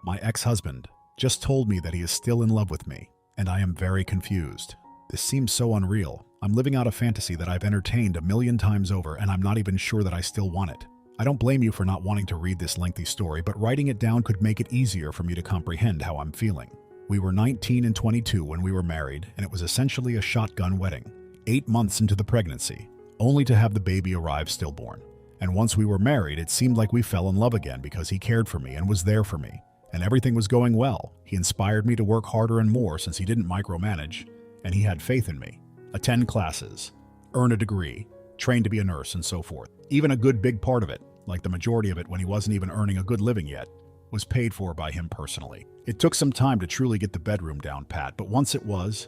My ex-husband just told me that he is still in love with me, and I am very confused. This seems so unreal. I'm living out a fantasy that I've entertained a million times over, and I'm not even sure that I still want it. I don't blame you for not wanting to read this lengthy story, but writing it down could make it easier for me to comprehend how I'm feeling. We were 19 and 22 when we were married, and it was essentially a shotgun wedding. 8 months into the pregnancy, only to have the baby arrive stillborn. And once we were married, it seemed like we fell in love again because he cared for me and was there for me. And everything was going well. He inspired me to work harder and more since he didn't micromanage, and he had faith in me. Attend classes, earn a degree, train to be a nurse, and so forth. Even a good big part of it, like the majority of it when he wasn't even earning a good living yet, was paid for by him personally. It took some time to truly get the bedroom down pat, but once it was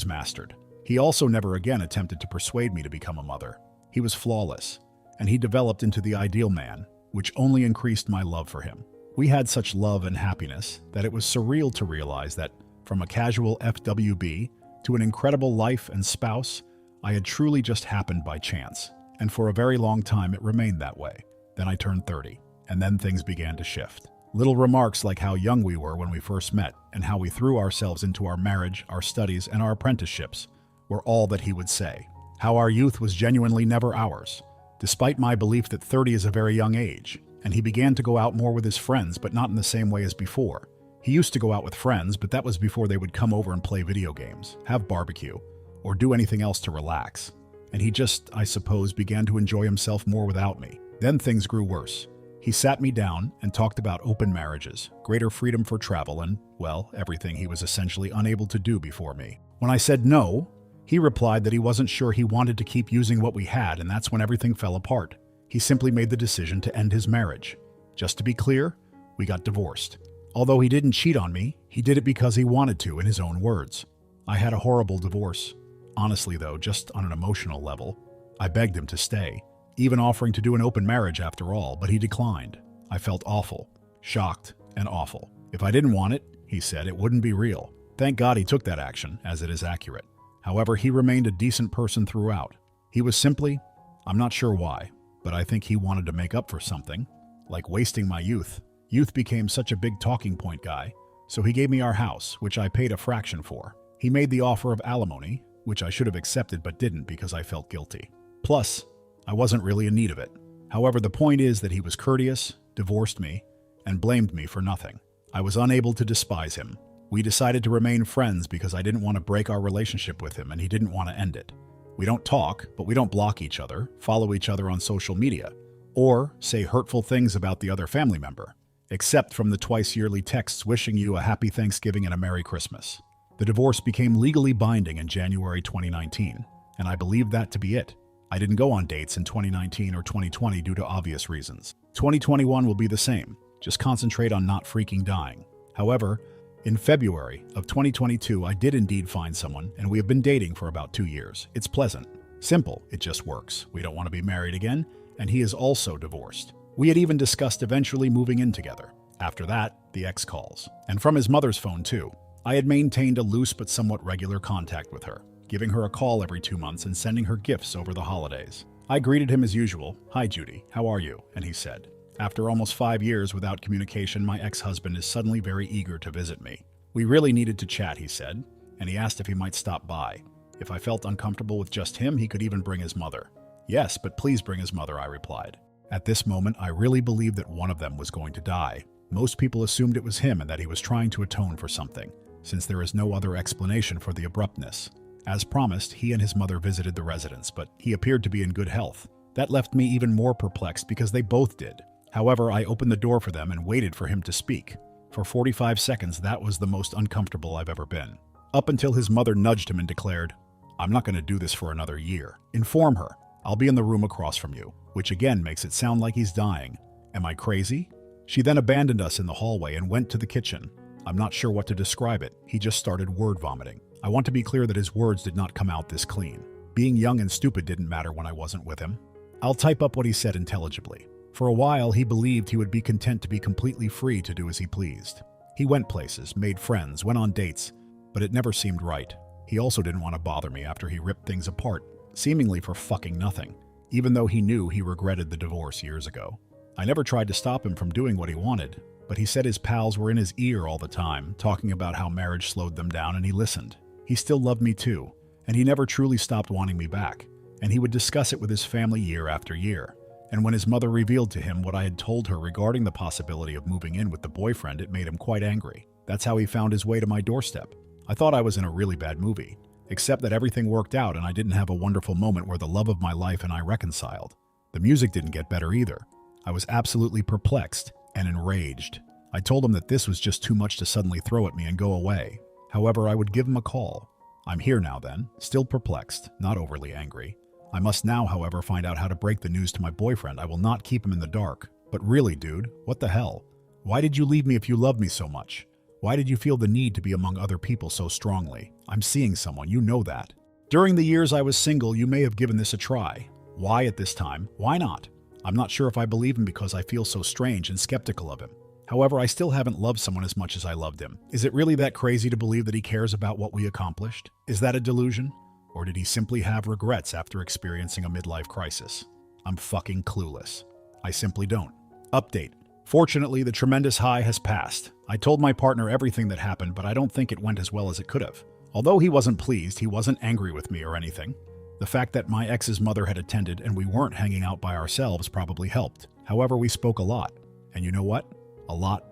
mastered. He also never again attempted to persuade me to become a mother. He was flawless, and he developed into the ideal man, which only increased my love for him. We had such love and happiness that it was surreal to realize that, from a casual FWB to an incredible life and spouse, I had truly just happened by chance. And for a very long time it remained that way. Then I turned 30, and then things began to shift. Little remarks like how young we were when we first met and how we threw ourselves into our marriage, our studies, and our apprenticeships were all that he would say. How our youth was genuinely never ours, despite my belief that 30 is a very young age. And he began to go out more with his friends, but not in the same way as before. He used to go out with friends, but that was before they would come over and play video games, have barbecue, or do anything else to relax. And he just, I suppose, began to enjoy himself more without me. Then things grew worse. He sat me down and talked about open marriages, greater freedom for travel, and, well, everything he was essentially unable to do before me. When I said no, he replied that he wasn't sure he wanted to keep using what we had, and that's when everything fell apart. He simply made the decision to end his marriage. Just to be clear, we got divorced. Although he didn't cheat on me, he did it because he wanted to, in his own words. I had a horrible divorce. Honestly though, just on an emotional level, I begged him to stay, even offering to do an open marriage after all, but he declined. I felt awful, shocked, and awful. If I didn't want it, he said, it wouldn't be real. Thank God he took that action, as it is accurate. However, he remained a decent person throughout. He was simply, I'm not sure why, but I think he wanted to make up for something, like wasting my youth. Youth became such a big talking point guy, so he gave me our house, which I paid a fraction for. He made the offer of alimony, which I should have accepted but didn't because I felt guilty. Plus, I wasn't really in need of it. However, the point is that he was courteous, divorced me, and blamed me for nothing. I was unable to despise him. We decided to remain friends because I didn't want to break our relationship with him and he didn't want to end it. We don't talk, but we don't block each other, follow each other on social media, or say hurtful things about the other family member, except from the twice-yearly texts wishing you a happy Thanksgiving and a Merry Christmas. The divorce became legally binding in January 2019, and I believe that to be it. I didn't go on dates in 2019 or 2020 due to obvious reasons. 2021 will be the same, just concentrate on not freaking dying. However, in February of 2022, I did indeed find someone, and we have been dating for about 2 years. It's pleasant. Simple, it just works. We don't want to be married again, and he is also divorced. We had even discussed eventually moving in together. After that, the ex calls. And from his mother's phone too. I had maintained a loose but somewhat regular contact with her, giving her a call every 2 months and sending her gifts over the holidays. I greeted him as usual. Hi Judy, how are you? And he said, after almost 5 years without communication, my ex-husband is suddenly very eager to visit me. We really needed to chat, he said, and he asked if he might stop by. If I felt uncomfortable with just him, he could even bring his mother. Yes, but please bring his mother, I replied. At this moment, I really believed that one of them was going to die. Most people assumed it was him and that he was trying to atone for something, since there is no other explanation for the abruptness. As promised, he and his mother visited the residence, but he appeared to be in good health. That left me even more perplexed because they both did. However, I opened the door for them and waited for him to speak. For 45 seconds, that was the most uncomfortable I've ever been. Up until his mother nudged him and declared, I'm not going to do this for another year. Inform her. I'll be in the room across from you, which again makes it sound like he's dying. Am I crazy? She then abandoned us in the hallway and went to the kitchen. I'm not sure what to describe it. He just started word vomiting. I want to be clear that his words did not come out this clean. Being young and stupid didn't matter when I wasn't with him. I'll type up what he said intelligibly. For a while, he believed he would be content to be completely free to do as he pleased. He went places, made friends, went on dates, but it never seemed right. He also didn't want to bother me after he ripped things apart, seemingly for fucking nothing, even though he knew he regretted the divorce years ago. I never tried to stop him from doing what he wanted, but he said his pals were in his ear all the time, talking about how marriage slowed them down, and he listened. He still loved me too, and he never truly stopped wanting me back, and he would discuss it with his family year after year. And when his mother revealed to him what I had told her regarding the possibility of moving in with the boyfriend, it made him quite angry. That's how he found his way to my doorstep. I thought I was in a really bad movie, except that everything worked out and I didn't have a wonderful moment where the love of my life and I reconciled. The music didn't get better either. I was absolutely perplexed and enraged. I told him that this was just too much to suddenly throw at me and go away. However, I would give him a call. I'm here now then, still perplexed, not overly angry. I must now, however, find out how to break the news to my boyfriend. I will not keep him in the dark. But really, dude, what the hell? Why did you leave me if you loved me so much? Why did you feel the need to be among other people so strongly? I'm seeing someone, you know that. During the years I was single, you may have given this a try. Why at this time? Why not? I'm not sure if I believe him because I feel so strange and skeptical of him. However, I still haven't loved someone as much as I loved him. Is it really that crazy to believe that he cares about what we accomplished? Is that a delusion? Or did he simply have regrets after experiencing a midlife crisis? I'm fucking clueless. I simply don't. Update. Fortunately, the tremendous high has passed. I told my partner everything that happened, but I don't think it went as well as it could have. Although he wasn't pleased, he wasn't angry with me or anything. The fact that my ex's mother had attended and we weren't hanging out by ourselves probably helped. However, we spoke a lot. And you know what? A lot.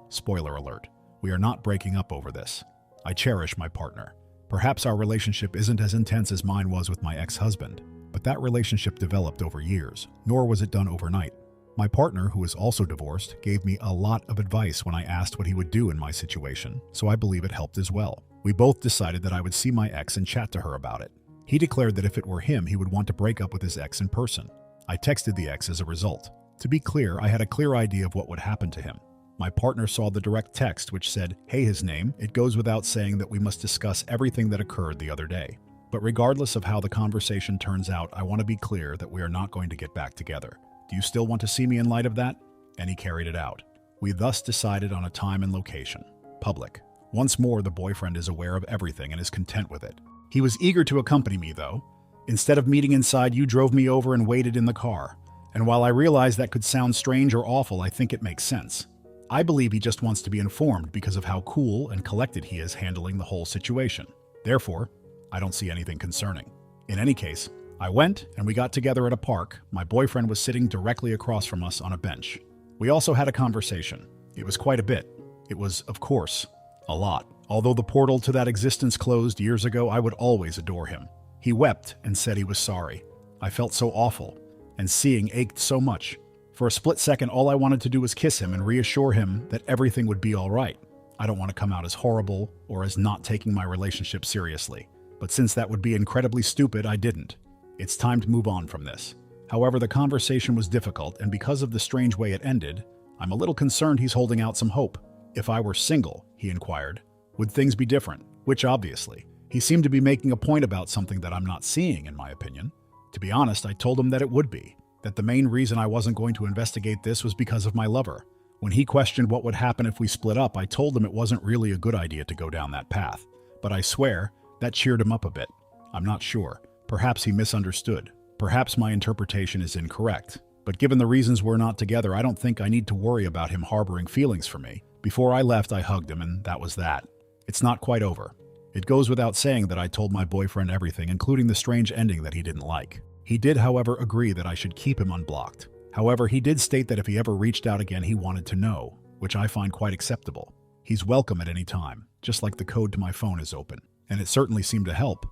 Spoiler alert. We are not breaking up over this. I cherish my partner. Perhaps our relationship isn't as intense as mine was with my ex-husband, but that relationship developed over years, nor was it done overnight. My partner, who is also divorced, gave me a lot of advice when I asked what he would do in my situation, so I believe it helped as well. We both decided that I would see my ex and chat to her about it. He declared that if it were him, he would want to break up with his ex in person. I texted the ex as a result. To be clear, I had a clear idea of what would happen to him. My partner saw the direct text which said, "Hey, his name." It goes without saying that we must discuss everything that occurred the other day. But regardless of how the conversation turns out, I want to be clear that we are not going to get back together. Do you still want to see me in light of that? And he carried it out. We thus decided on a time and location. Public. Once more, the boyfriend is aware of everything and is content with it. He was eager to accompany me, though. Instead of meeting inside, you drove me over and waited in the car. And while I realize that could sound strange or awful, I think it makes sense. I believe he just wants to be informed because of how cool and collected he is handling the whole situation. Therefore, I don't see anything concerning. In any case, I went and we got together at a park. My boyfriend was sitting directly across from us on a bench. We also had a conversation. It was quite a bit. It was, of course, a lot. Although the portal to that existence closed years ago, I would always adore him. He wept and said he was sorry. I felt so awful, and seeing ached so much. For a split second, all I wanted to do was kiss him and reassure him that everything would be all right. I don't want to come out as horrible or as not taking my relationship seriously. But since that would be incredibly stupid, I didn't. It's time to move on from this. However, the conversation was difficult, and because of the strange way it ended, I'm a little concerned he's holding out some hope. If I were single, he inquired, would things be different? Which obviously. He seemed to be making a point about something that I'm not seeing, in my opinion. To be honest, I told him that it would be. That the main reason I wasn't going to investigate this was because of my lover. When he questioned what would happen if we split up, I told him it wasn't really a good idea to go down that path. But I swear, that cheered him up a bit. I'm not sure. Perhaps he misunderstood. Perhaps my interpretation is incorrect. But given the reasons we're not together, I don't think I need to worry about him harboring feelings for me. Before I left, I hugged him, and that was that. It's not quite over. It goes without saying that I told my boyfriend everything, including the strange ending that he didn't like. He did, however, agree that I should keep him unblocked. However, he did state that if he ever reached out again, he wanted to know, which I find quite acceptable. He's welcome at any time, just like the code to my phone is open. And it certainly seemed to help.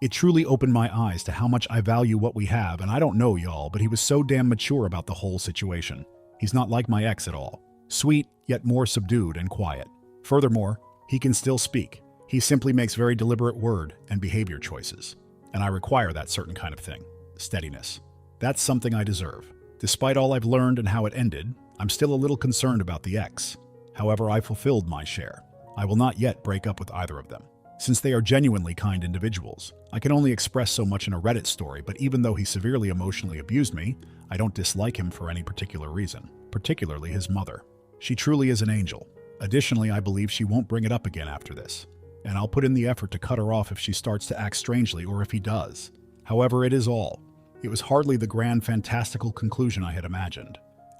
It truly opened my eyes to how much I value what we have, and I don't know y'all, but he was so damn mature about the whole situation. He's not like my ex at all. Sweet, yet more subdued and quiet. Furthermore, he can still speak. He simply makes very deliberate word and behavior choices. And I require that certain kind of thing. Steadiness. That's something I deserve. Despite all I've learned and how it ended, I'm still a little concerned about the ex. However, I fulfilled my share. I will not yet break up with either of them. Since they are genuinely kind individuals, I can only express so much in a Reddit story, but even though he severely emotionally abused me, I don't dislike him for any particular reason, particularly his mother. She truly is an angel. Additionally, I believe she won't bring it up again after this, and I'll put in the effort to cut her off if she starts to act strangely or if he does. However, it is all. It was hardly the grand fantastical conclusion I had imagined.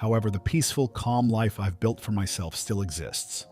However, the peaceful, calm life I've built for myself still exists.